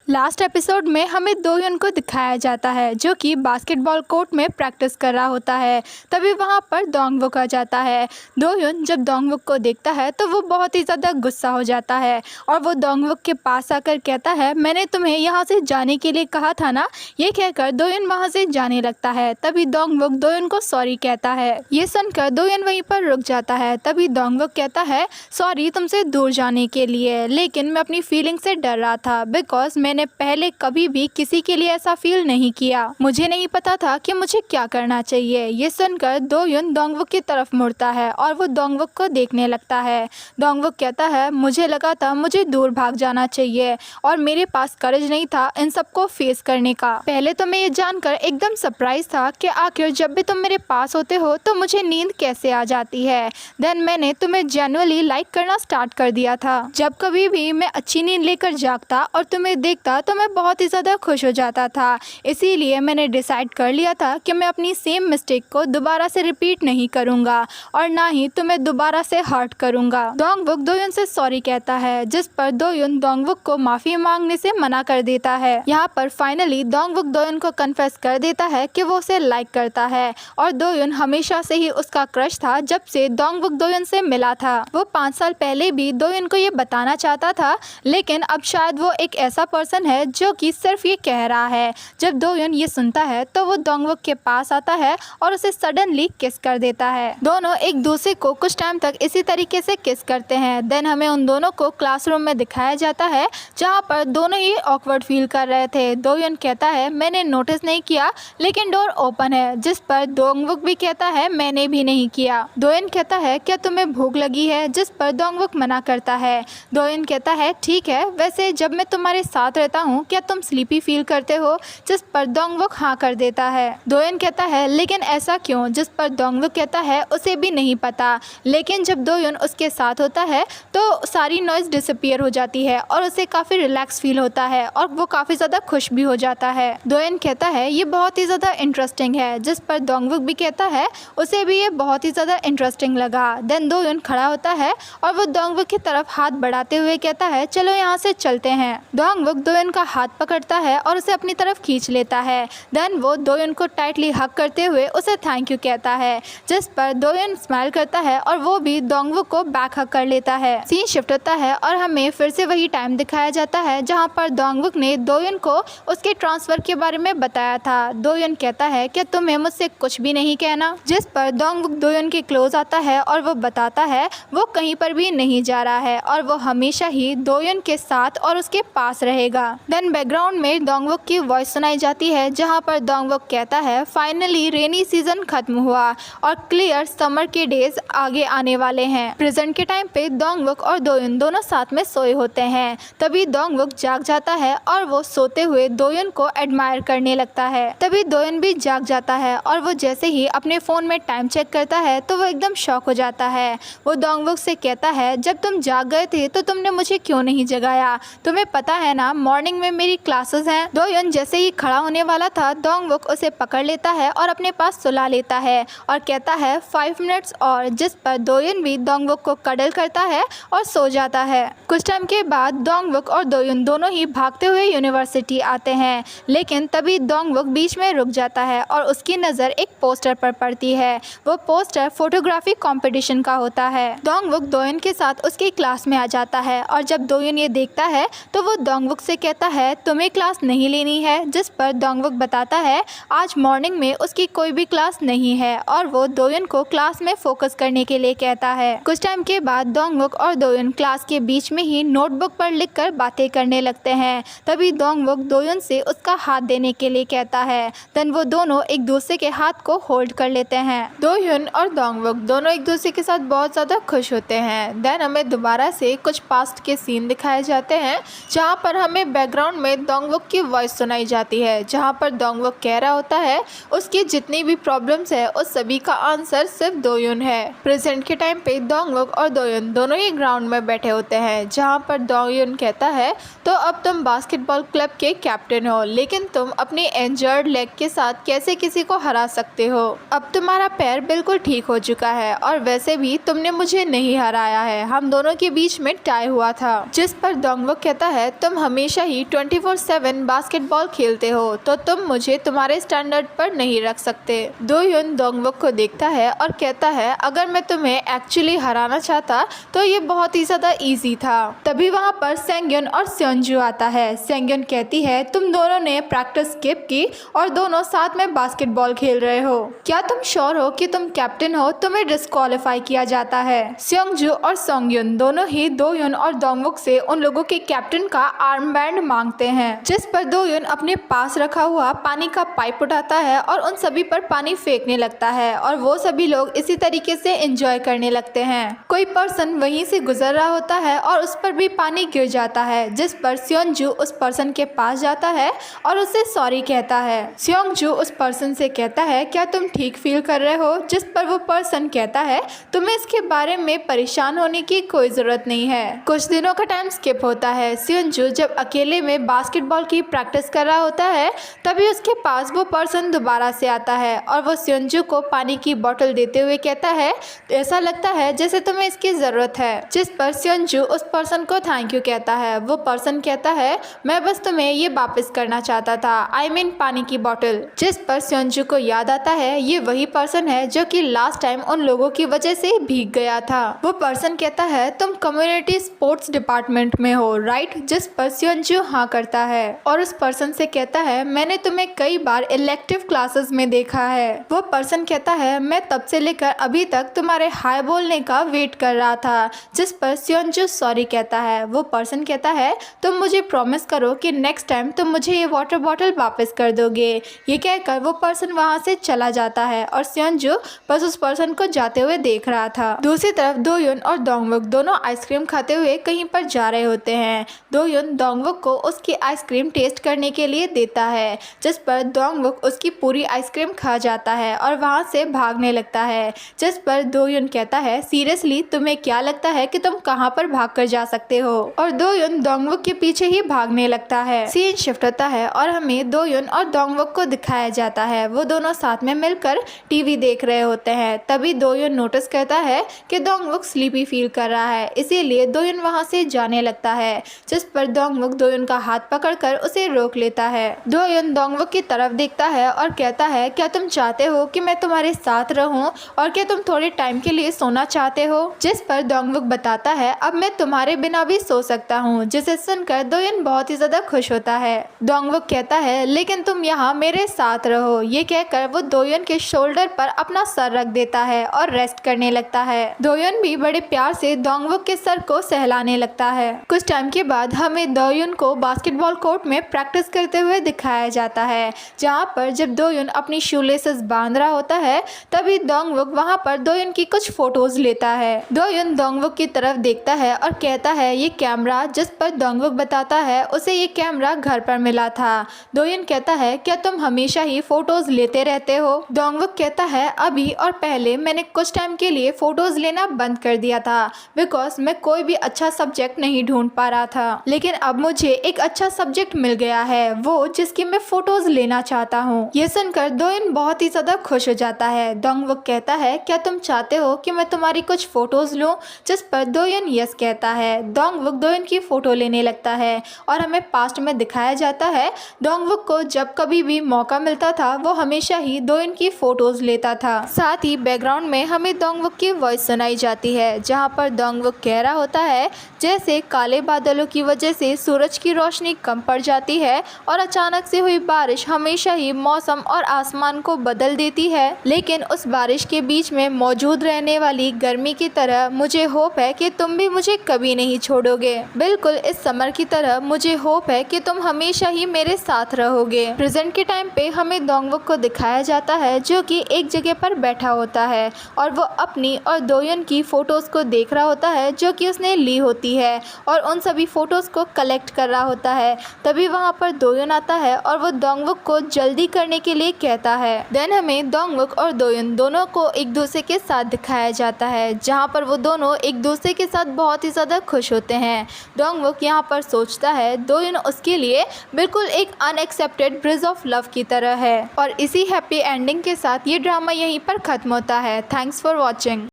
Last episode में हमें दोयुन को दिखाया जाता है जो कि बास्केटबॉल कोर्ट में प्रैक्टिस कर रहा होता है। तभी वहाँ पर दोंगवुक आ जाता है। दोयुन जब दोंगवुक को देखता है तो वो बहुत ही ज़्यादा गुस्सा हो जाता है और वो दोंगवुक के पास आकर कहता है, मैंने तुम्हें यहाँ से जाने के लिए कहा था ना। ये कहकर दोयुन वहाँ से जाने लगता है। तभी दोंगवुक दोयुन को सॉरी कहता है। ये सुनकर दोयुन वहीं पर रुक जाता है। तभी दोंगवुक कहता है, सॉरी तुमसे दूर जाने के लिए, लेकिन मैं अपनी फीलिंग से डर रहा था बिकॉज मैंने पहले कभी भी किसी के लिए ऐसा फील नहीं किया। मुझे नहीं पता था कि मुझे क्या करना चाहिए। ये सुनकर दोयुन दोंगवुक की तरफ मुड़ता है और वो दोंगवुक को देखने लगता है। दोंगवुक कहता है, मुझे लगा था मुझे दूर भाग जाना चाहिए और मेरे पास करेज नहीं था इन सबको फेस करने का। पहले तो मैं ये जानकर एकदम सरप्राइज था कि आखिर जब भी तुम मेरे पास होते हो तो मुझे नींद कैसे आ जाती है। देन मैंने तुम्हें जेन्युइनली लाइक करना स्टार्ट कर दिया था। जब कभी भी मैं अच्छी नींद लेकर जागता और तुम्हें देखता तो मैं बहुत ही ज़्यादा खुश हो जाता था। इसीलिए मैंने डिसाइड कर लिया था कि मैं अपनी सेम मिस्टेक को दोबारा से रिपीट नहीं करूँगा और ना ही तुम्हें दोबारा से हर्ट करूँगा। दोंगवुक दोयुन से सॉरी कहता है, जिस पर दोयुन दोंगवुक को माफ़ी मांगने से मना कर देता है। यहाँ पर फाइनली दोंगवुक दोयुन को कन्फेस कर देता है कि वो उसे लाइक करता है और दोयुन हमेशा से ही उसका क्रश था जब से दोंगवुक दोयुन से मिला था। वो 5 साल पहले भी दोयुन को ये बताना चाहता था, लेकिन अब शायद वो एक ऐसा पर्सन है जो कि सिर्फ ये कह रहा है। जब दोयुन ये सुनता है तो वो दोंगवुक के पास आता है और उसे सडनली किस कर देता है। दोनों एक दूसरे को कुछ टाइम तक इसी तरीके से किस करते हैं। देन हमें उन दोनों को क्लासरूम में दिखाया जाता है जहाँ पर दोनों ही ऑकवर्ड फील कर रहे थे। दोयुन कहता है, मैंने नोटिस नहीं किया लेकिन डोर ओपन है, जिस पर दोंगवुक भी कहता है, मैंने भी नहीं किया। दोयुन कहता है, क्या तुम्हें भूख लगी है, जिस पर दोंगवुक मना करता है। दोयुन कहता है, ठीक है, वैसे जब मैं तुम्हारे साथ रहता हूँ क्या तुम स्लीपी फील करते हो, जिस पर दोंगवुक हाँ कर देता है। दोयुन कहता है, लेकिन ऐसा क्यों, जिस पर दोंगवुक कहता है, उसे भी नहीं पता। लेकिन जब दोयुन उसके साथ होता है तो सारी नॉइज़ डिसअपीयर हो जाती है और उसे काफ़ी रिलैक्स फील होता है और वो काफ़ी ज़्यादा खुश भी हो जाता है। दोयुन कहता है, ये बहुत ही ज़्यादा इंटरेस्टिंग है, जिस पर दोंगवुक भी कहता है उसे भी ये बहुत ही ज़्यादा इंटरेस्टिंग लगा। देन दोयुन खड़ा होता है और वो दोंगवुक की तरफ हाथ बढ़ाते हुए कहता है, चलो यहाँ से चलते हैं। दोंगवुक दोयुन का हाथ पकड़ता है और उसे अपनी तरफ खींच लेता है। देन वो दोयुन को टाइटली हग करते हुए उसे थैंक यू कहता है, जिस पर दोयुन स्माइल करता है और वो भी दोंगवुक को बैक हग कर लेता है। सीन शिफ्ट होता है और हमें फिर से वही टाइम दिखाया जाता है जहाँ पर दोंगवुक ने दोयुन को उसके ट्रांसफर के बारे में बताया था। दोयुन कहता है, क्या तुम्हें मुझसे कुछ भी नहीं कहना, जिस पर दोंगवुक दोयुन के क्लोज आता है और वो बताता है वो कहीं पर भी नहीं जा रहा है और वो हमेशा ही दोयुन के साथ और उसके पास रहेगा। देन बैकग्राउंड में दोंगवुक की वॉइस सुनाई जाती है जहाँ पर दोंगवुक कहता है, फाइनली रेनी सीजन खत्म हुआ और क्लियर समर के डेज आगे आने वाले हैं। प्रेजेंट के टाइम पे दोंगवुक और दोयुन दोनों साथ में सोए होते हैं। तभी दोंगवुक जाग जाता है और वो सोते हुए दोयुन को एडमायर करने लगता है। तभी दोयुन भी जाग जाता है और वो जैसे ही अपने फ़ोन में टाइम चेक करता है तो वो एकदम शॉक हो जाता है। वो दोंगवुक से कहता है, जब तुम जाग गए थे तो तुमने मुझे क्यों नहीं जगाया, तुम्हें पता है ना मॉर्निंग में मेरी क्लासेस हैं। दोयुन जैसे ही खड़ा होने वाला था दोंगवुक उसे पकड़ लेता है और अपने पास सुला लेता है और कहता है 5 मिनट्स और, जिस पर दोयुन भी दोंगवुक को कडल करता है और सो जाता है। कुछ टाइम के बाद दोंगवुक और दोयुन दोनों ही भागते हुए यूनिवर्सिटी आते हैं, लेकिन तभी दोंगवुक बीच में रुक जाता है और उसकी नज़र एक पोस्टर पर पड़ती है। वो पोस्टर फोटोग्राफी कंपटीशन का होता है। दोंगवुक दोयुन के साथ उसकी क्लास में आ जाता है और जब दोयुन ये देखता है तो वो दोंगवुक से कहता है, तुम्हें क्लास नहीं लेनी है, जिस पर दोंगवुक बताता है आज मॉर्निंग में उसकी कोई भी क्लास नहीं है और वो दोयुन को क्लास में फोकस करने के लिए कहता है। कुछ टाइम के बाद दोंगवुक और दोयुन क्लास के बीच में ही नोटबुक पर लिखकर बातें करने लगते हैं। तभी दोंगवुक दोयुन से उसका हाथ देने के लिए कहता है। देन वो दोनों एक दूसरे के हाथ को होल्ड कर लेते हैं। दोयुन और दोंगवुक दोनों एक दूसरे के साथ बहुत ज़्यादा खुश होते हैं। देन हमें दोबारा से कुछ पास्ट के सीन दिखाए जाते हैं जहाँ पर हमें बैकग्राउंड में दोंगवुक की वॉइस सुनाई जाती है, जहाँ पर दोंगवुक कह रहा होता है उसकी जितनी भी प्रॉब्लम्स है उस सभी का आंसर सिर्फ दोयुन है। प्रेजेंट के टाइम पे दोंगवुक और दोयुन दोनों ही ग्राउंड में बैठे होते हैं, जहाँ पर दोयुन कहता है, तो अब तुम बास्केटबॉल क्लब के कैप्टन हो, लेकिन तुम अपनी इंजर्ड लेग के साथ कैसे किसी को हरा सकते हो। अब तुम्हारा पैर बिल्कुल ठीक हो चुका है और वैसे भी तुमने मुझे नहीं हराया है, हम दोनों के बीच में टाई हुआ था। जिस पर दोंगवुक कहता है, तुम हमेशा हमेशा ही 24/7 बास्केटबॉल खेलते हो तो तुम मुझे तुम्हारे स्टैंडर्ड पर नहीं रख सकते। दोयुन दोंगवुक को देखता है और कहता है अगर मैं तुम्हें एक्चुअली हराना चाहता तो ये बहुत ही ज़्यादा ईजी था। तभी वहाँ पर सेंग्युन और सेओंजू आता है। सेंग्युन कहती है तुम दोनों ने प्रैक्टिस स्किप की और दोनों साथ में बास्केटबॉल खेल रहे हो। क्या तुम श्योर हो कि तुम कैप्टन हो? तुम्हें डिस्क्वालीफाई किया जाता है। सेओंजू और सेंग्युन दोनों ही दोयुन और दोंगवुक से उन लोगों के कैप्टन का आर्म बैंड मांगते हैं, जिस पर दोयुन अपने पास रखा हुआ पानी का पाइप उठाता है और उन सभी पर पानी फेंकने लगता है और वो सभी लोग इसी तरीके से एंजॉय करने लगते हैं। कोई पर्सन वहीं से गुजर रहा होता है और उस पर भी पानी गिर जाता है, जिस पर सेओंजू उस पर्सन के पास जाता है और उसे सॉरी कहता है। सेओंजू उस पर्सन से कहता है क्या तुम ठीक फील कर रहे हो? जिस पर वो पर्सन कहता है तुम्हें इसके बारे में परेशान होने की कोई जरूरत नहीं है। कुछ दिनों का टाइम स्किप होता है। सेओंजू जब अकेले में बास्केटबॉल की प्रैक्टिस कर रहा होता है तभी उसके पास वो पर्सन दोबारा से आता है और वो सेओंजू को पानी की बोतल देते हुए कहता है ऐसा लगता है जैसे तुम्हें इसकी ज़रूरत है। जिस पर सेओंजू उस पर्सन को थैंक यू कहता है। वो पर्सन कहता है मैं बस तुम्हें ये वापस करना चाहता था, आई मीन पानी की बोतल। जिस पर सेओंजू को याद आता है ये वही पर्सन है जो कि लास्ट टाइम उन लोगों की वजह से भीग गया था। वो पर्सन कहता है तुम कम्युनिटी स्पोर्ट्स डिपार्टमेंट में हो राइट? जिस पर सेओंजू हाँ करता है और उस पर्सन से कहता है मैंने तुम्हें कई बार इलेक्टिव क्लासेस में देखा है। वो पर्सन कहता है मैं तब से लेकर अभी तक तुम्हारे हाय बोलने का वेट कर रहा था। जिस पर सेओंजू सॉरी कहता है। वो पर्सन कहता है तुम मुझे प्रॉमिस करो कि नेक्स्ट टाइम तुम मुझे ये वाटर बॉटल वापस कर दोगे। ये कहकर वो पर्सन वहाँ से चला जाता है और सेओंजू बस उस पर्सन को जाते हुए देख रहा था। दूसरी तरफ दोयुन और दोंगवुक दोनों आइसक्रीम खाते हुए कहीं पर जा रहे होते हैं। दोयुन दोंगवुक को उसकी आइसक्रीम टेस्ट करने के लिए देता है, जिस पर दोंगवुक उसकी पूरी आइसक्रीम खा जाता है और वहाँ से भागने लगता है। जिस पर दोयुन कहता है सीरियसली तुम्हें क्या लगता है कि तुम कहाँ पर भाग कर जा सकते हो? और दोयुन दोंगवुक के पीछे ही भागने लगता है। सीन शिफ्ट होता है और हमें दोयुन और दोंगवुक को दिखाया जाता है। वो दोनों साथ में मिलकर टीवी देख रहे होते हैं। तभी दोयुन नोटिस करता है कि दोंगवुक स्लीपी फील कर रहा है, इसीलिए दोयुन वहाँ से जाने लगता है। जिस पर दोंगवुक दोयुन का हाथ पकड़कर उसे रोक लेता है। दोयुन दोंगवुक की तरफ देखता है और कहता है क्या तुम चाहते हो कि मैं तुम्हारे साथ रहूं और क्या तुम थोड़े टाइम के लिए सोना चाहते हो? जिस पर दोंगवुक बताता है अब मैं तुम्हारे बिना भी सो सकता हूँ, जिसे सुनकर दोयुन बहुत ही ज्यादा खुश होता है। दोंगवुक कहता है लेकिन तुम यहाँ मेरे साथ रहो। ये कहकर वो दोयुन के शोल्डर पर अपना सर रख देता है और रेस्ट करने लगता है। दोयुन भी बड़े प्यार से दोंगवुक के सर को सहलाने लगता है। कुछ टाइम के बाद हमें दोयुन को बास्केटबॉल कोर्ट में प्रैक्टिस करते हुए दिखाया जाता है, जहाँ पर जब दोयुन अपनी शूलेसेस बांध रहा होता है तभी दोंगवुक वहाँ पर दोयुन की कुछ फोटोज लेता है। दोयुन दोंगवुक की तरफ देखता है और कहता है ये कैमरा, जिस पर दोंगवुक बताता है उसे ये कैमरा घर पर मिला था। दोयुन कहता है क्या तुम हमेशा ही फोटोज लेते रहते हो? दोंगवुक कहता है अभी और पहले मैंने कुछ टाइम के लिए फोटोज लेना बंद कर दिया था बिकॉज मैं कोई भी अच्छा सब्जेक्ट नहीं ढूंढ पा रहा था, लेकिन अब मुझे एक अच्छा सब्जेक्ट मिल गया है वो जिसकी मैं फोटोज लेना चाहता हूँ। ये सुनकर दोयुन बहुत ही ज्यादा खुश हो जाता है। दोंगवुक कहता है क्या तुम चाहते हो कि मैं तुम्हारी कुछ फोटोज लूँ? जिस पर दोयुन यस कहता है। दोंगवुक दोयुन की फोटो लेने लगता है और हमें पास्ट में दिखाया जाता है दोंगवुक को जब कभी भी मौका मिलता था वो हमेशा ही दोयुन की फोटोज लेता था। साथ ही बैकग्राउंड में हमें दोंगवुक की वॉइस सुनाई जाती है, जहाँ पर दोंगवुक कह रहा होता है जैसे काले बादलों की वजह से सूरज की रोशनी कम पड़ जाती है और अचानक से हुई बारिश हमेशा ही मौसम और आसमान को बदल देती है, लेकिन उस बारिश के बीच में मौजूद रहने वाली गर्मी की तरह मुझे होप है कि तुम भी मुझे कभी नहीं छोड़ोगे। बिल्कुल इस समर की तरह मुझे होप है कि तुम हमेशा ही मेरे साथ रहोगे। प्रेजेंट के टाइम पे हमें दोंगवुक को दिखाया जाता है जो कि एक जगह पर बैठा होता है और वो अपनी और दोयुन की फोटोज को देख रहा होता है जो कि उसने ली होती है और उन सभी फोटोज को कलेक्ट कर रहा होता है। तभी वहाँ पर दोयुन आता है और वो दोंगवुक को जल्दी करने के लिए कहता है। देन हमें दोंगवुक और दोयुन दोनों को एक दूसरे के साथ दिखाया जाता है, जहाँ पर वो दोनों एक दूसरे के साथ बहुत ही ज़्यादा खुश होते हैं। दोंगवुक यहाँ पर सोचता है दोयुन उसके लिए बिल्कुल एक अनएक्सेप्टेड ब्रिज ऑफ लव की तरह है। और इसी हैप्पी एंडिंग के साथ ये ड्रामा यहीं पर ख़त्म होता है। Thanks for watching.